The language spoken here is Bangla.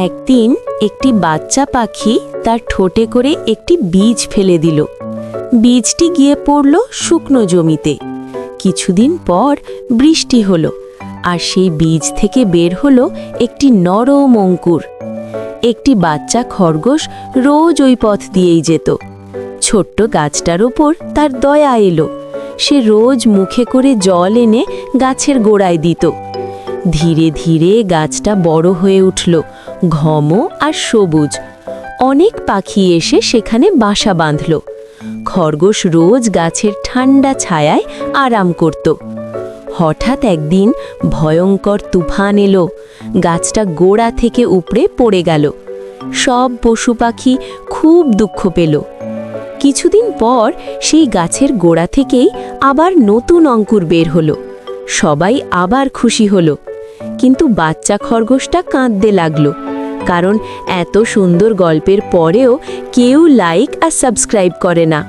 একদিন একটি বাচ্চা পাখি তার ঠোঁটে করে একটি বীজ ফেলে দিল। বীজটি গিয়ে পড়ল শুকনো জমিতে। কিছুদিন পর বৃষ্টি হলো, আর সেই বীজ থেকে বের হলো একটি নরম অঙ্কুর। একটি বাচ্চা খরগোশ রোজ ওই পথ দিয়েই যেত। ছোট্ট গাছটার ওপর তার দয়া এলো। সে রোজ মুখে করে জল এনে গাছের গোড়ায় দিত। ধীরে ধীরে গাছটা বড় হয়ে উঠল, ঘন আর সবুজ। অনেক পাখি এসে সেখানে বাসা বাঁধল। খরগোশ রোজ গাছের ঠান্ডা ছায়ায় আরাম করত। হঠাৎ একদিন ভয়ঙ্কর তুফান এলো। গাছটা গোড়া থেকে উপড়ে পড়ে গেল। সব পশু পাখি খুব দুঃখ পেল। কিছুদিন পর সেই গাছের গোড়া থেকেই আবার নতুন অঙ্কুর বের হলো। সবাই আবার খুশি হলো, কিন্তু বাচ্চা খরগোশটা কাঁদতে লাগলো, কারণ এত সুন্দর গল্পের পরেও কেউ লাইক আর সাবস্ক্রাইব করে না।